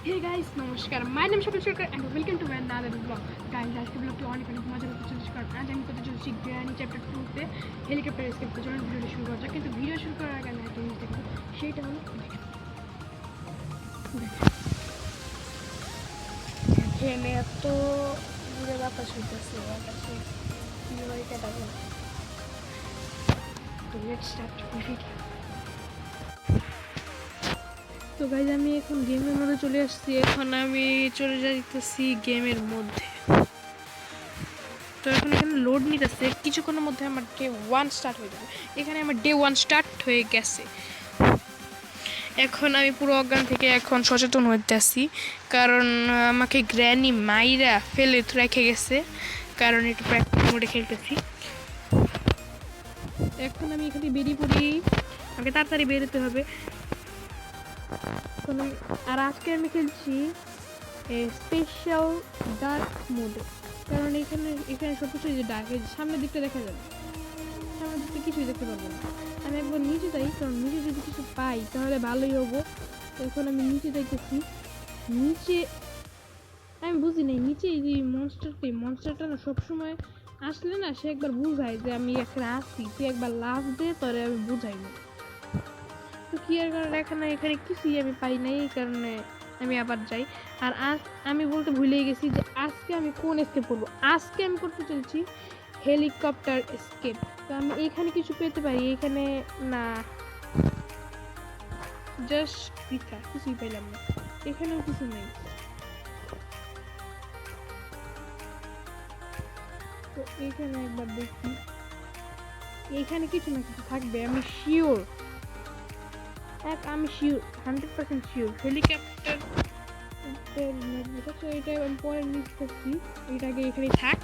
Hey guys, নমস্কার। My name is Shakil Sharkar and welcome to my another vlog. Guys, আজকে ব্লগটি অনেক মজা করতে চলেছি কারণ আজ আমি করতে চলেছি গ্র্যানি চ্যাপ্টার 2-তে হেলিকপ্টার এসকেপ। তো চলুন ভিডিওটা শুরু করা যাক। কিন্তু ভিডিও শুরু করার আগে আমি একটা জিনিস দেখব, সেইটা হলো এখানে এত দূরে বাতাস হইতেছে, বাতাসে কীভাবে কাটাবো। তো লেটস স্টার্ট ভিডিও। তো গাইজ আমি এখন গেমের মধ্যে চলে আসছি। এখন আমি চলে যাইতেছি গেমের মধ্যে। তো এখন এখানে লোড নিতেছে, কিছুক্ষণের মধ্যে আমার ডে 1 স্টার্ট হয়ে যাবে। এখানে আমার ডে 1 স্টার্ট হয়ে গেছে। এখন আমি পুরো অজ্ঞান থেকে এখন সচেতন হতে আসি, কারণ আমাকে গ্র্যানি মাইরা ফেলে রেখে গেছে, কারণ একটু প্র্যাকটিস মোডে খেলতেছি। এখন আমি এখানে বেরিয়ে পড়ি, আমাকে তাড়াতাড়ি বেরোতে হবে। আর আজকে আমি খেলছি স্পেশাল ডার্ক মোডে, কারণ এখানে সব কিছু যে ডার্ক, সামনের দিকটা দেখা যাবে, সামনের দিকটা কিছুই দেখতে পারবো না। আমি একবার নিচে যাই, কারণ নিচে যদি কিছু পাই তাহলে ভালোই হবো। এখন আমি নিচে যাইতেছি। নিচে আমি বুঝি নাই, নিচে এই যে মনস্টারটা না সবসময় আসলে না, সে একবার বুঝায় যে আমি এখানে আসছি, তুই একবার লাভ দে, তবে আমি বুঝাই না। তো কি আর কারণ এখানে কিছুই আমি পাই নাই, এই কারণে আমি আবার যাই। আর আজ আমি বলতে ভুলেই গেছি যে আজকে আমি কোন এসকেপ করবো। আজকে আমি করতে চলছি হেলিকপ্টার এসকেপ। তো আমি এখানে কিছু পেতে পারি, এখানে না, জাস্ট পিঠা, কিছুই পেলাম না, এখানেও কিছু নেই। তো এখানে একবার দেখি, এখানে কিছু না কিছু থাকবে, আমি শিওর, আমি শিওর, 100% শিওর হেলিকপ্টার। এটা আমি পরে নিচ্ছি, এটাকে এখানে থাক।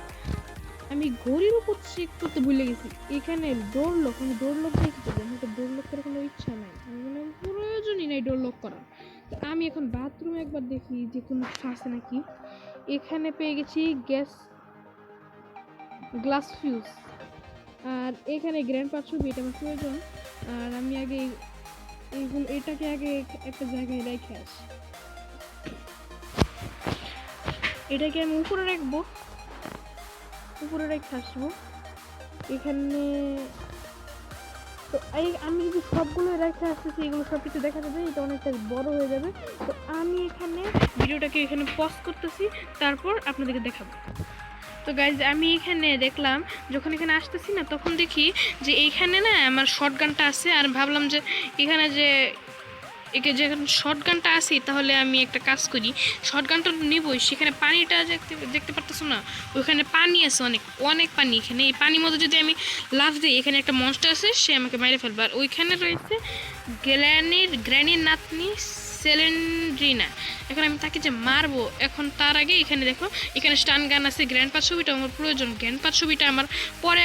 আমি ঘড়ির উপর চেক করতে ভুলে গেছি, এখানে ডোর লক, আমি ডোর লক দেখতে পাবো, আমার ডোর লক করার কোনো ইচ্ছা নাই, মানে প্রয়োজনই নাই ডোর লক করার। তো আমি এখন বাথরুমে একবার দেখি যে কোনো কিছু আছে নাকি। এখানে পেয়ে গেছি গ্লাস ফিউজ, আর এখানে গ্র্যান্ড পার ছবি, এটা আমার প্রয়োজন। আর আমি আগে এটাকে আগে একটা জায়গায় রেখে আসি, এটাকে আমি উপরে রাখবো, উপরে রেখে আসবো এখানে। তো আমি যদি সবগুলো রেখে আসতেছি, এগুলো সব কিছু দেখা যাবে, এটা অনেকটা বড় হয়ে যাবে। তো আমি এখানে ভিডিওটাকে এখানে পজ করতেছি, তারপর আপনাদেরকে দেখাবো। তো গাইজ আমি এখানে দেখলাম, যখন এখানে আসতেছি না, তখন দেখি যে এইখানে না আমার শর্টগানটা আছে। আর ভাবলাম যে এখানে যে যখন শর্টগানটা আসি, তাহলে আমি একটা কাজ করি, শর্টগানটা নিবই। সেখানে পানিটা দেখতে পারতেছো না, ওইখানে পানি আছে, অনেক অনেক পানি। এখানে এই পানির মধ্যে যদি আমি লাফ দিই, এখানে একটা মনস্টার আছে, সে আমাকে মেরে ফেলবে। আর ওইখানে রয়েছে গ্র্যানির নাতনি সেলেন্ড্রিনা। এখন আমি তাকে যে মারবো, এখন তার আগে এখানে দেখো, এখানে স্টান গান আছে। গ্র্যান্ড পার ছবিটা আমার প্রয়োজন, গ্র্যান্ড পার ছবিটা আমার পরে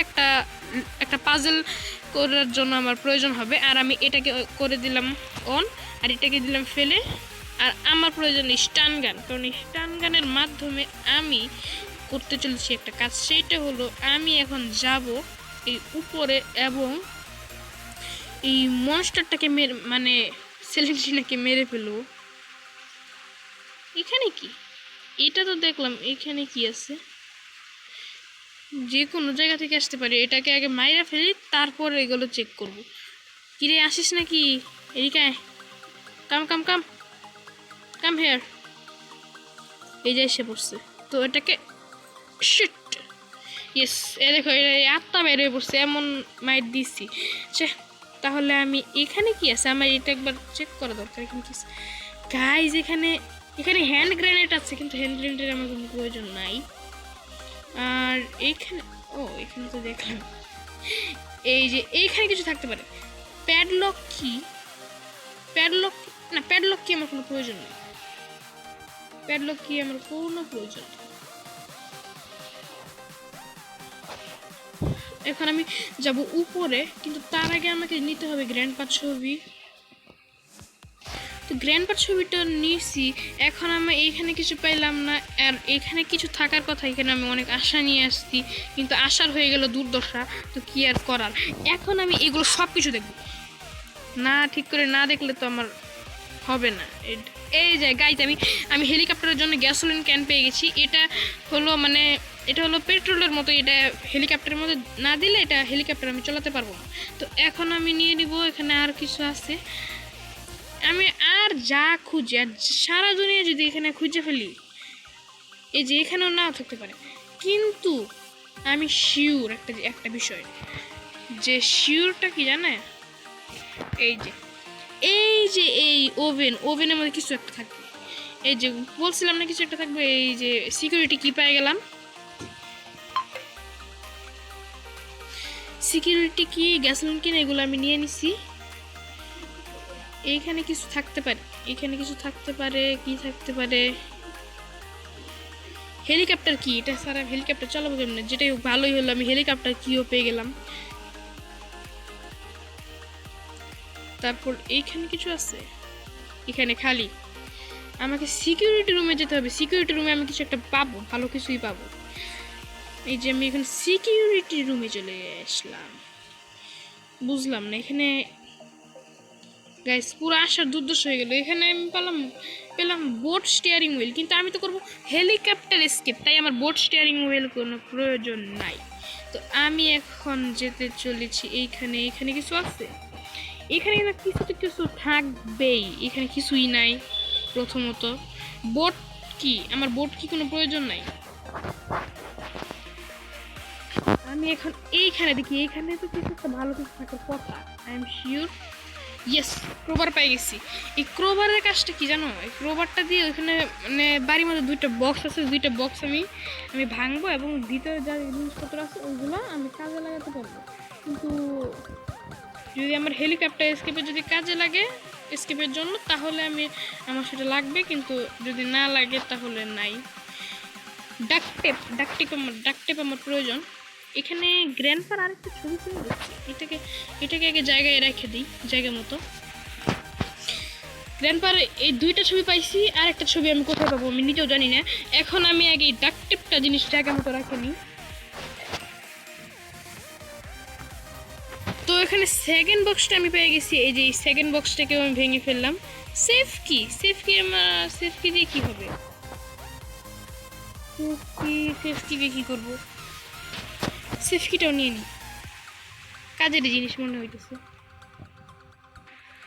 একটা পাজল করার জন্য আমার প্রয়োজন হবে। আর আমি এটাকে করে দিলাম অন, আর এটাকে দিলাম ফেলে। আর আমার প্রয়োজন স্টান গান, কারণ স্টান গানের মাধ্যমে আমি করতে চলেছি একটা কাজ, সেইটা হলো আমি এখন যাব এই উপরে এবং এই মনস্টারটাকে মানে সেলেন্টিনাকে মেরে ফেলবো। এখানে কি, এটা তো দেখলাম এখানে কি আছে, যে কোনো জায়গা থেকে আসতে পারে। এটাকে আগে মাইরা ফেলি, তারপর এগুলো চেক করব। কিরে আসিস নাকি? এদিকে কাম কাম কাম কাম হেয়ার। এই যে এসে পড়ছে। তো এটাকে শিট, ইয়েস, এ দেখো আত্মা বের হয়ে পড়ছে, এমন মাইট দিচ্ছি। তাহলে আমি এখানে কি আছে, আমার এটা একবার চেক করা দরকার। এখানে কি গাইজ, এখানে হ্যান্ড গ্রেনেড আছে, কিন্তু হ্যান্ড গ্রেনেডের আমার কোনো প্রয়োজন নাই। আর এইখানে এখানে তো দেখলাম এই যে এইখানে কিছু থাকতে পারে। প্যাডলক কি আমার কোনো প্রয়োজন নেই, প্যাডলক কি আমার কোনো প্রয়োজন নেই। এখন আমি যাব উপরে, কিন্তু তার আগে আমাকে নিতে হবে গ্র্যান্ড পার ছবি। তো গ্র্যান্ড পার ছবিটা নিয়েছি, এখন আমি এইখানে কিছু পাইলাম না। আর এখানে কিছু থাকার কথা, এখানে আমি অনেক আশা নিয়ে আসছি, কিন্তু আশার হয়ে গেল দুর্দশা। তো কি আর করার, এখন আমি এগুলো সব কিছু দেখব না, ঠিক করে না দেখলে তো আমার হবে না। এই যে গাইজ আমি হেলিকপ্টারের জন্য গ্যাসোলিন ক্যান পেয়ে গেছি। এটা হলো পেট্রোলের মতো, এটা হেলিকপ্টারের মধ্যে না দিলে এটা হেলিকপ্টার আমি চালাতে পারবো না। তো এখন আমি নিয়ে নিব। এখানে আর কিছু আছে, আমি আর যা খুঁজি আর সারা দুনিয়া যদি এখানে খুঁজে ফেলি, এই যে এখানেও নাও থাকতে পারে, কিন্তু আমি শিওর একটা বিষয়, যে শিওরটা কি জানে, এই ওভেনের মধ্যে কিছু একটা থাকবে। এই যে বলছিলাম না কিছু একটা থাকবে। এই যে সিকিউরিটি কি পেয়ে গেলাম, সিকিউরিটি কি, গ্যাসোলিন কিনে এগুলো আমি নিয়ে নিছি। এইখানে কিছু থাকতে পারে, এখানে কিছু থাকতে পারে, কি থাকতে পারে, হেলিকপ্টার কি, এটা সারা হেলিকপ্টার চালাবো কেমনে, যেটাই ভালোই হলো আমি হেলিকপ্টার কিও পেয়ে গেলাম। তারপর এইখানে কিছু আছে, এখানে খালি, আমাকে সিকিউরিটি রুমে যেতে হবে। সিকিউরিটি রুমে আমি কিছু একটা পাবো, ভালো কিছুই পাবো। এই যে আমি এখন সিকিউরিটি রুমে চলে আসলাম। বুঝলাম না এখানে গাইস, পুরো আসার দুর্দশা হয়ে গেল। এখানে আমি পেলাম বোট স্টিয়ারিং হুইল, কিন্তু আমি তো করবো হেলিকপ্টার এস্কেপ, তাই আমার বোট স্টিয়ারিং হুইল কোনো প্রয়োজন নাই। তো আমি এখন যেতে চলেছি এখানে কিছু আছে, এখানে না কিছু থাকবেই, এখানে কিছুই নাই। প্রথমত বোট কি, আমার বোট কি কোনো প্রয়োজন নাই। আমি এখন এইখানে দেখি, এইখানে তো কিছু একটা ভালো কিছু থাকার কথা, I am sure. Yes, crowbar পেয়ে গেছি। এই ক্রোবারের কাজটা কি জানো, এই ক্রোবারটা দিয়ে ওইখানে বাড়ির মধ্যে দুইটা বক্স আছে, দুইটা বক্স আমি ভাঙবো এবং ভিতরে যা জিনিসপত্র আছে ওইগুলো আমি কাজে লাগাতে পারবো। কিন্তু যদি আমার হেলিকপ্টার এস্কেপে যদি কাজে লাগে এস্কেপের জন্য, তাহলে আমার সেটা লাগবে, কিন্তু যদি না লাগে তাহলে নাই। ডাকটেপ আমার প্রয়োজন। এখানে গ্র্যান্ডপার আরেকটা ছবি পেয়ে গেছি, এটাকে আগে জায়গায় রেখে দিই জায়গা মতো। গ্র্যান্ডপার এই দুইটা ছবি পাইছি, আর একটা ছবি আমি কোথায় পাবো আমি নিজেও জানি না। এখন আমি আগে এই ডাকটেপটা জিনিস জায়গা মতো রেখে নিই। তো এখানে সেকেন্ড বক্সটা আমি পেয়ে গেছি। এই যে এই সেকেন্ড বক্সটাকেও আমি ভেঙে ফেললাম। সেফ কি দিয়ে কি হবে, সেফ কি দিয়ে কি করবো, সেফ কিটাও নিয়ে নিই, কাজের জিনিস মনে হইতেছে।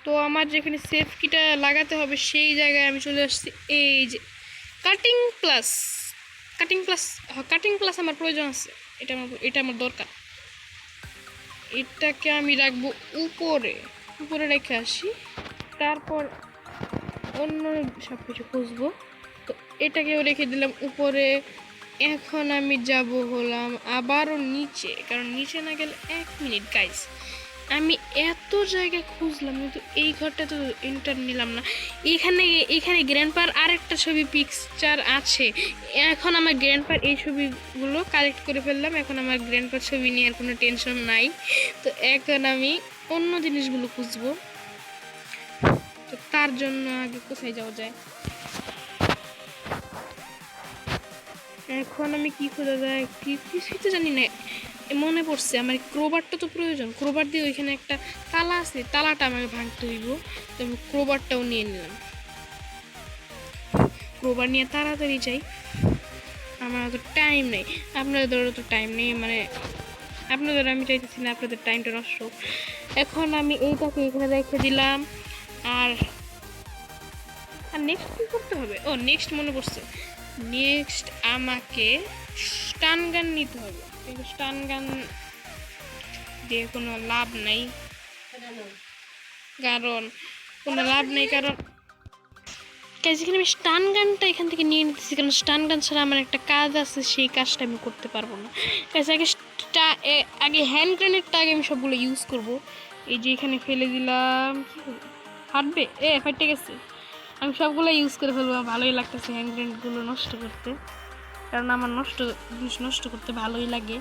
তো আমার যেখানে সেফ কিটা লাগাতে হবে সেই জায়গায় আমি চলে আসছি। এই যে কাটিং প্লাস আমার প্রয়োজন আছে, এটা আমার দরকার। এটাকে আমি রাখবো উপরে রেখে আসি, তারপর অন্য সব কিছু খুঁজবো। তো এটাকেও রেখে দিলাম উপরে। এখন আমি হলাম আবারও নিচে, কারণ নিচে না গেলে 1 মিনিট গাইস। আমি এত জায়গায় খুঁজলাম কিন্তু এই ঘরটা তো এন্টার নিলাম না। এখানে গ্র্যান্ডপার আরেকটা ছবি পিকচার আছে। এখন আমার গ্র্যান্ডপার এই ছবিগুলো কালেক্ট করে ফেললাম, এখন আমার গ্র্যান্ডপার ছবি নিয়ে আর কোনো টেনশন নাই। তো এখন আমি অন্য জিনিসগুলো খুঁজবো। তো তার জন্য আগে কোথায় যাওয়া যায়, এখন আমি কি খোঁজা যায়, কিছুই তো জানি না। মনে পড়ছে আমার ক্রোবারটা তো প্রয়োজন, ক্রোবার দিয়ে ওইখানে একটা তালা আছে, তালাটা আমাকে ভাঙতে হইব। তো আমি ক্রোবারটাও নিয়ে নিলাম। ক্রোবার নিয়ে তাড়াতাড়ি যাই, আমার অত টাইম নেই, আপনাদের অত টাইম নেই, আপনাদের আমি চাইতেছি না আপনাদের টাইমটা নষ্ট। এখন আমি এইটাকে এখানে রেখে দিলাম। আর নেক্সট কী করতে হবে, নেক্সট মনে পড়ছে, নেক্সট আমাকে স্টান গান নিতে হবে। কিন্তু স্টান গান দিয়ে কোনো লাভ নাই, কারণ যেখানে আমি স্টান গানটা এখান থেকে নিয়ে নিতেছি, কারণ স্টান গান ছাড়া আমার একটা কাজ আছে, সেই কাজটা আমি করতে পারবো না। আগে হ্যান্ড গ্রেনেডটা আমি সবগুলো ইউজ করব। এই যে এখানে ফেলে দিলাম, ফাটবে, ফাটে গেছে। আমি সবগুলো ইউজ করে ফেলবো, ভালোই লাগতেছে হ্যান্ড গ্রেনেডগুলো নষ্ট করতে, কারণ আমার জিনিস নষ্ট করতে ভালোই লাগে।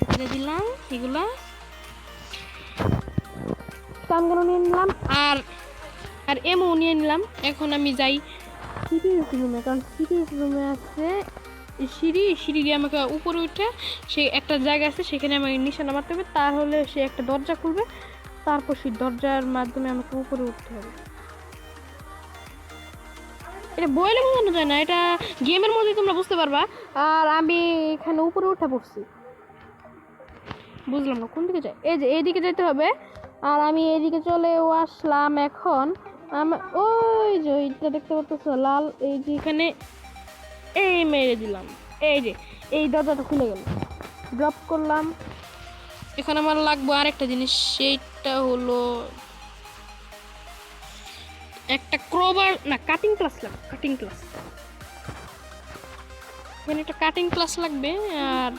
ফেলে দিলাম এগুলা, স্টানগুলো নিয়ে নিলাম, আর এমও নিয়ে নিলাম। এখন আমি যাই সিকিউরিটি রুমে, কারণ সিকিউরিটি রুমে আছে সিঁড়ি দিয়ে আমাকে উপরে উঠে সে একটা জায়গা আছে, সেখানে আমাকে নিশানা মারতে হবে, তাহলে সে একটা দরজা খুলবে, তারপর সেই দরজার মাধ্যমে আমাকে উপরে উঠতে হবে। এটা বইলে বোঝানো যায় না, এটা গেমের মধ্যে তোমরা বুঝতে পারবা। আর আমি এখানে উপরে উঠে পড়ছি, বুঝলাম না কোন দিকে যাই। এই যে এইদিকে যেতে হবে, আর আমি এইদিকে চলেও আসলাম। এখন ওই যে ওইটা দেখতে পাচ্ছ লাল, এই যে এখানে এই মেরে দিলাম। এই যে এই দরজাটা খুলে গেল, ড্রপ করলাম। এখন আমার লাগবে আরেকটা জিনিস, সেইটা হলো একটা ক্রোবার, না কাটিং প্লাস লাগবে, কাটিং প্লাস। এখানে একটা কাটিং প্লাস লাগবে। আর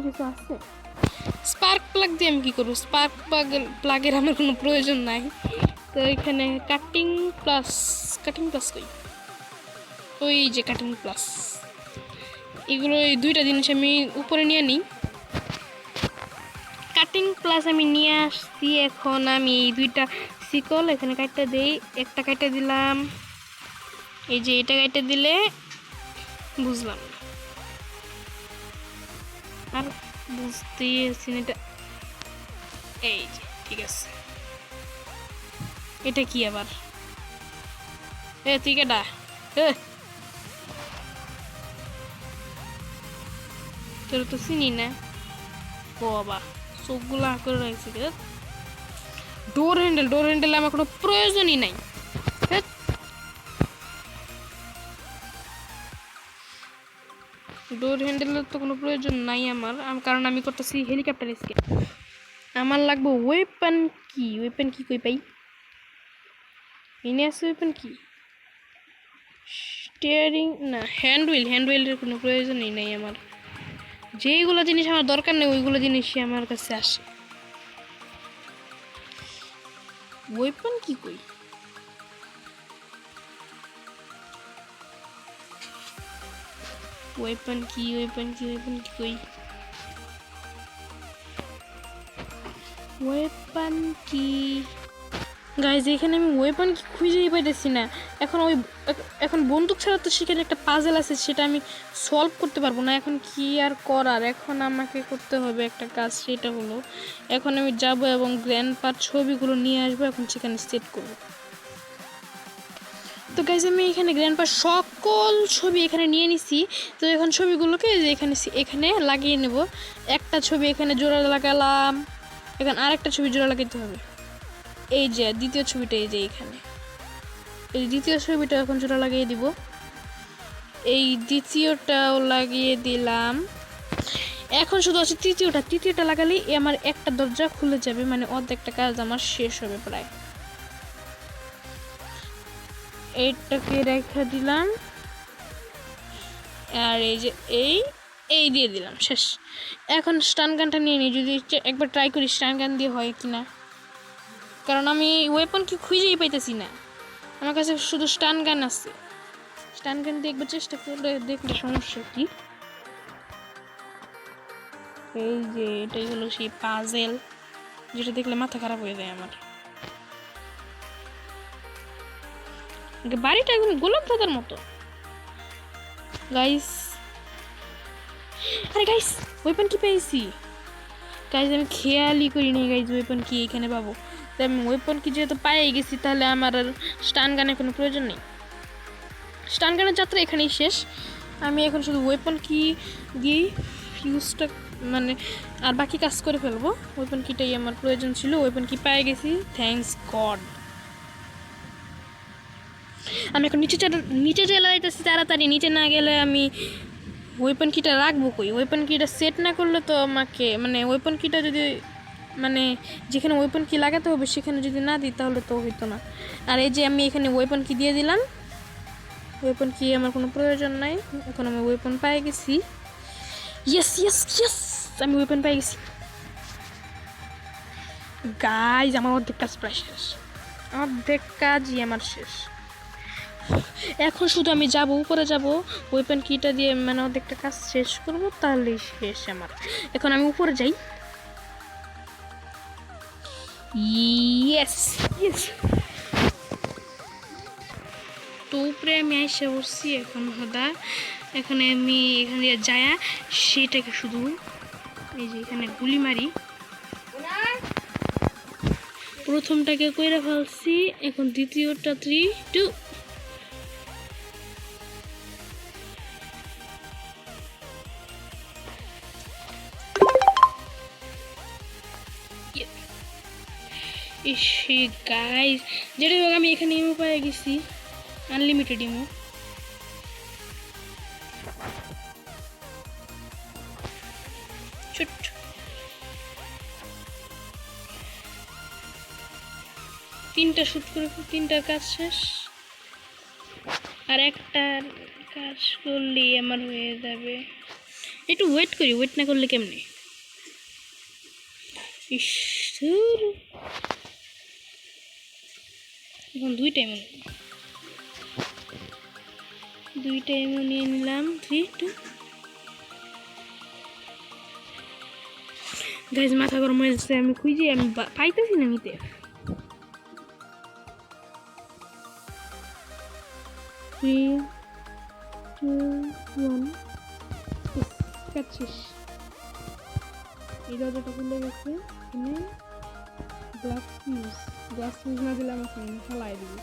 কিছু আছে স্পার্ক প্লাগ দিয়ে আমি কি করবো? স্পার্ক প্লাগের আমার কোনো প্রয়োজন নাই। তো এখানে কাটিং প্লাস কই? ওই যে কাটিং প্লাস, এগুলো এই দুইটা জিনিস আমি উপরে নিয়ে নিই। কাটিং প্লাস আমি নিয়ে আসছি। এখন আমি এই দুইটা শিকল এখানে কাটতে দিই। একটা কাটতে দিলাম, এই যে এটা কাটতে দিলে বুঝলাম আর বুঝতেই পারছি না এটা। এই যে ঠিক আছে, এটা কি আবার? তুই কেডা? তোর তো চিনি না। বাবা চোখগুলো করে রাখছি। ডোর হ্যান্ডেল আমার কোনো প্রয়োজনই নাই। ডোর হ্যান্ডেলের তো কোনো প্রয়োজন নাই আমার, কারণ আমি করতেছি হেলিকপ্টার স্কেপ। আমার লাগবে ওয়েপন কি? ওয়েপন কি কই পাই? এনে আছে ওয়েপন কি? স্টিয়ারিং না, হ্যান্ডউইলের কোনো প্রয়োজনই নাই আমার। যেইগুলো জিনিস আমার দরকার নেই ওইগুলো জিনিসই আমার কাছে আসে। ওয়েপন কি কই? ওয়েপন কি কই? ওয়েপন কি গাইজ, এখানে আমি ওয়েপন কি খুঁজেই পাইতেছি না। এখন বন্দুক ছাড়া তো সেখানে একটা পাজেল আছে, সেটা আমি সলভ করতে পারবো না। এখন কি আর করার, এখন আমাকে করতে হবে একটা কাজ, সেটা হলো এখন আমি যাব এবং গ্র্যান্ডপার ছবিগুলো নিয়ে আসবো, এখন সেখানে সেট করবো। তো গাইজ আমি এখানে গ্র্যান্ডপার সকল ছবি এখানে নিয়ে নিছি। তো এখন ছবিগুলোকে এখানে লাগিয়ে নেব। একটা ছবি এখানে জোড়া লাগালাম, এখন আরেকটা ছবি জোড়া লাগাতে হবে। এই যে দ্বিতীয় ছবিটা, এই যে এখানে এই দ্বিতীয় ছবিটা এখন জোড়া লাগিয়ে দিব। এই দ্বিতীয়টাও লাগিয়ে দিলাম। এখন শুধু আছে তৃতীয়টা লাগালেই আমার একটা দরজা খুলে যাবে, মানে অর্ধেকটা কাজ আমার শেষ হবে প্রায়। এইটাকে রেখে দিলাম, আর এই যে এই দিয়ে দিলাম, শেষ। এখন স্টান গানটা নিয়ে নিই, যদি একবার ট্রাই করি স্টান গান দিয়ে হয় কিনা, কারণ আমি ওয়েপন কি খুঁজেই পাইতেছি না। আমার কাছে শুধু স্টান গান আছে। স্টান গান দিয়ে একবার চেষ্টা করলে দেখলে সমস্যা কি। এই যে এটাই হলো সেই পাজেল, যেটা দেখলে মাথা খারাপ হয়ে যায় আমার। বাড়িটা এখন গোলাপ দাদার মতো। গাইস, আরে গাইস ওয়েপন কি পেয়েছি গাইস, আমি খেয়ালই করিনি গাইস ওয়েপন কি এখানে পাবো। তাই আমি ওয়েপন কি যেহেতু পাই গেছি, তাহলে আমার আর স্টান গানের কোনো প্রয়োজন নেই। স্টান গানের যাত্রা এখানেই শেষ। আমি এখন শুধু ওয়েপন কি দিয়ে ফিউজটা মানে আর বাকি কাজ করে ফেলবো। ওয়েপন কিটাই আমার প্রয়োজন ছিল, ওয়েপন কি পেয়ে গেছি, থ্যাঙ্কস গড। আমি এখন নিচে চলে যাইতেছি তাড়াতাড়ি। নিচে না গেলে আমি ওয়েপন কিটা রাখবো কই? ওয়েপন কিটা সেট না করলে তো আমাকে, মানে ওয়েপন কিটা যদি মানে যেখানে ওয়েপন কি লাগাতে হবে সেখানে যদি না দিই তাহলে তো হইতো না। আর এই যে আমি এখানে ওয়েপন কি দিয়ে দিলাম। ওয়েপন কি আমার কোনো প্রয়োজন নাই, এখন আমি ওয়েপন পেয়ে গেছি। ইয়েস ইয়েস ইয়েস, আমি ওয়েপন পেয়ে গেছি গাইজ। আমার অর্ধেক কাজ প্রায় শেষ, অর্ধেক কাজই আমার শেষ। এখন শুধু আমি যাব, উপরে যাব, ওয়েপন কিটা দিয়ে মানে অর্ধেকটা কাজ শেষ করব, তাহলেই শেষ আমার। এখন আমি উপরে যাই। ইয়েস ইয়েস, তো উপরে আমি এসে বসছি। এখন এখানে আমি এখান দিয়ে যায়া সেটাকে শুধু এই যে এখানে গুলি মারি। প্রথমটাকে কইরা ফেলছি, এখন দ্বিতীয়টা 3 2 ইসি গাইস, যেটা হোক আমি এখানে ইমো পেয়ে গেছি, আনলিমিটেড ইমো। ছোট 3টা শুট করে 3টার কাজ শেষ, আর একটা কাজ করলেই আমার হয়ে যাবে। একটু ওয়েট করি, ওয়েট না করলে কেমনে? ঈশ্বর, এখন 2টা এমন নিয়ে নিলাম। 3 2 গাইজ, মাথা গরম হয়ে যাচ্ছে, আমি খুঁজি, আমি পাইতেছি না নিতে। এই দরজাটা খুলে গেছে, এখানে গ্লাস ফিউজ না দিলে আমার ফোন ফালাই দিবি।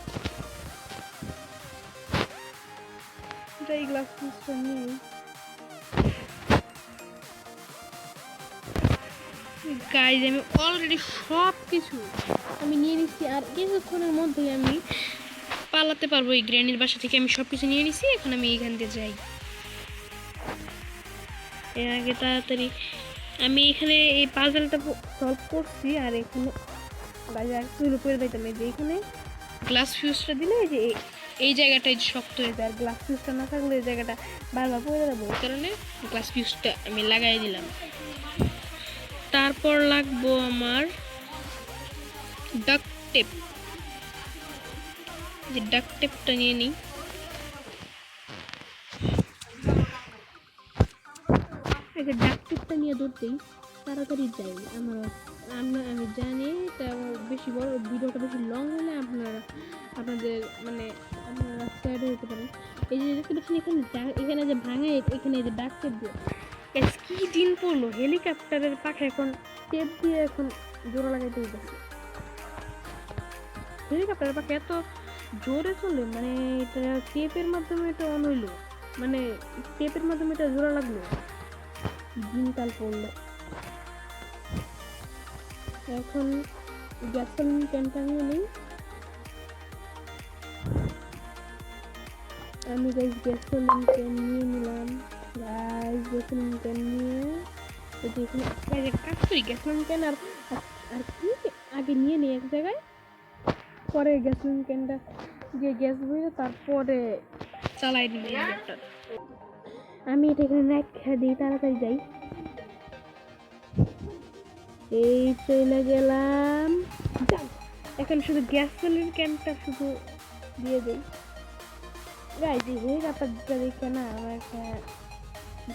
এই গ্লাস ফিউজটা নিয়ে গাইজ, আমি অলরেডি সব কিছু আমি নিয়ে নিচ্ছি, আর কিছুক্ষণের মধ্যেই আমি পালাতে পারবো এই গ্র্যানির বাসা থেকে। আমি সব কিছু নিয়ে নিছি, এখন আমি এইখান দিয়ে যাই। এর আগে তাড়াতাড়ি আমি এখানে এই পাজলটা সলভ করছি, আর এখানে বাইরে তুলে পড়ে দিতাম। এই যে এখানে গ্লাস ফিউজটা দিলে এই যে এই জায়গাটাই শক্ত হয়ে যায়, আর গ্লাস ফিউজটা না থাকলে এই জায়গাটা বারবার পড়ে যাবো, ওই কারণে গ্লাস ফিউজটা আমি লাগাই দিলাম। তারপর লাগবো আমার ডাক্ট টেপ, যে ডাক্ট টেপটা নিয়ে নিই। এই যে ডাক্ট টেপটা নিয়ে ধরতেই তাড়াতাড়ি যাই। আমি জানি এটা বেশি বড় ভিডিওটা বেশি লং হলে আপনাদের মানে আপনারা স্যাড হতে পারেন। এই যে দেখতে পাচ্ছেন এখানে যে ভাঙে, এখানে যে ডাক্ট টেপ দিয়ে কি দিন পড়লো, হেলিকপ্টারের পাখা এখন টেপ দিয়ে এখন জোড়া লাগাইতে হইতেছে। হেলিকপ্টারের পাখা এত জোরে চলে, মানে এটা টেপের মাধ্যমে এটা অন হইলো, মানে টেপের মাধ্যমে এটা জোড়া লাগলো, দিনকাল পড়লো। এখন গ্যাসোলিন ক্যানটা নিয়ে নেই আমি। গাইজ গ্যাসোলিন ক্যান নিয়ে নিলাম। গ্যাসোলিন ক্যান নিয়ে এখানে কাজ করি, গ্যাসোলিন ক্যান আর কি আগে নিয়ে নিই এক জায়গায়, পরে গ্যাসোলিন ক্যানটা দিয়ে গ্যাস ভরে তারপরে চালাই দিই হেলিকপ্টার। আমি এটা এখানে রেখে দিই, তাড়াতাড়ি যাই। এই চলে গেলাম, এখন শুধু গ্যাসোলিন ক্যানটা শুধু দিয়ে দিই। গাইজ এই হেলিকপ্টারটা দেখে না আমার একটা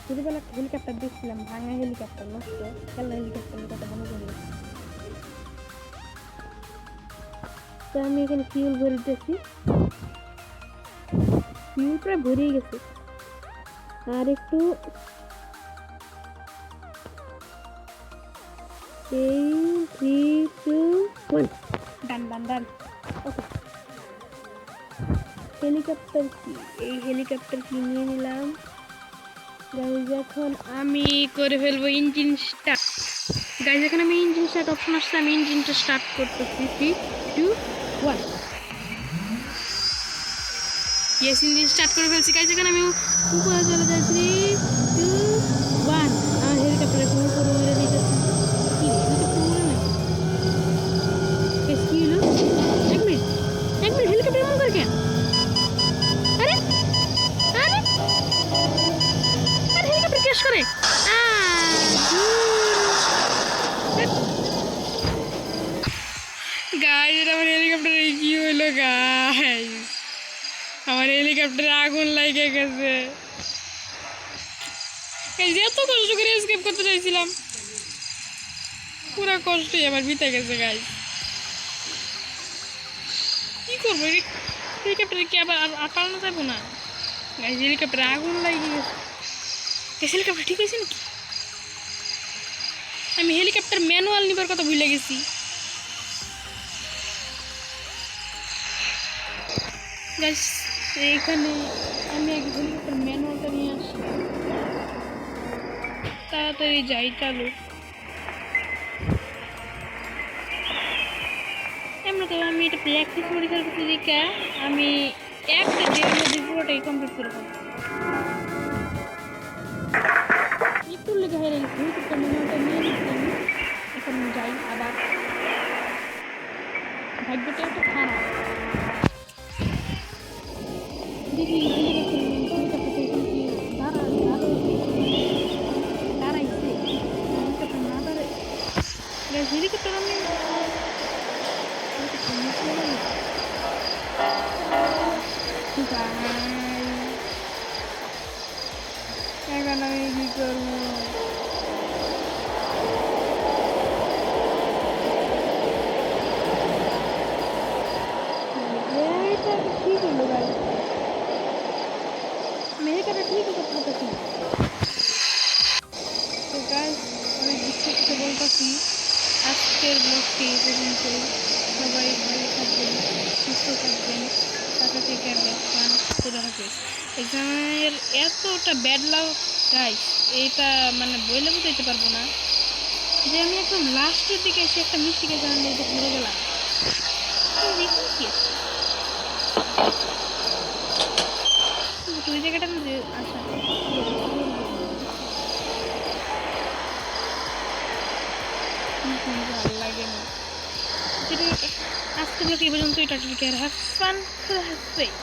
ছোটবেলা হেলিকপ্টার দেখছিলাম, ভাঙা হেলিকপ্টার, নষ্ট খেলনা হেলিকপ্টারের কথা মনে করি। তো আমি এখানে ফিউল ভরে দিতেছি, ফিউল প্রায় ভরেই গেছে, আর একটু এই 3 2 1 ডান। ওকে, হেলিকপ্টার কি, এই হেলিকপ্টার কি নিয়ে নিলাম। গাইজ এখন আমি করে ফেলবো ইঞ্জিন স্টার্ট। গাইজ এখন আমি ইঞ্জিন স্টার্ট অপশন আসছে, আমি ইঞ্জিনটা স্টার্ট করতেছি। 3 2 1 ইয়েস, ইঞ্জিন স্টার্ট করে ফেলছি। গাইজ এখন আমি উপরে চলে যাই। 3 2 1 আমার হেলিকপ্টার এখন উপরে উড়ে দিতেছি। কি হেলিকপ্টার উড়ে না? কি হলো? এক মিনিট হেলিকপ্টার এমন করে কেন? আরে হেলিকপ্টার ক্র্যাশ করে। গাইজ আমার হেলিকপ্টারে কি হলো? গাইজ আমার হেলিকপ্টারে আগুন লাগে গেছে। এত কষ্ট করে এসকেপ করতে চাইছিলাম, পুরো কষ্টই আমার বিতে গেছে। গাইজ কি করবো, হেলিকপ্টারে কি আবার আর পালানো যাবো না? গাইজ হেলিকপ্টারে আগুন লাগে গেছে। হেলিকপ্টার ঠিক আছে নাকি? আমি হেলিকপ্টার ম্যানুয়াল নিবার কথা ভুলে গেছি। গাইস এইখানে আমি এক হেলিকপ্টার ম্যানুয়ালটা নিয়ে আসি, তাড়াতাড়ি যাই চালু। এমন তো আমি এটা প্র্যাকটিস করে করতেছি দেখে আমি একটা ডের মধ্যে পুরোটাই কমপ্লিট করে ফেলবো। একটু লেগে হেরে গেছি, হেলিকপ্টার ম্যানুয়ালটা নিয়ে নিচ্ছি আমি। এখন যাই আবার, ভাগ্যটা একটু খারাপ। দেখি হেলিকপ্টার কি দাঁড়াইছে, হেলিকপ্টার না দাঁড়ায় হেলিকপ্টার আমি এখন আমি কি করবো? এটা ঠিক হলো ভাই, মেয়েটা ঠিক হতো পারতেছি না। তো গাইস অনেক দুঃখিত বলতেছি, আজকের ব্লগটি এই পর্যন্তই। সবাই ভালো থাকবেন, সুস্থ থাকবেন, টাকা থেকে আর দেখবেন খুদা হাফেজ। এক্সামের এতটা ব্যাড লাগ গাইস, এইটা মানে বইলে বুঝাইতে পারবো না যে আমি একদম লাস্টের দিকে এসে একটা মিস্টেকের কারণে এটা ঘুরে গেলাম। দেখুন কি তুই জায়গাটা যে আচ্ছা ভালো লাগে না। আজকে ব্লগ এই পর্যন্ত, এটা টেক কেয়ার, হ্যাভ ফান, খুদা হাফেজ।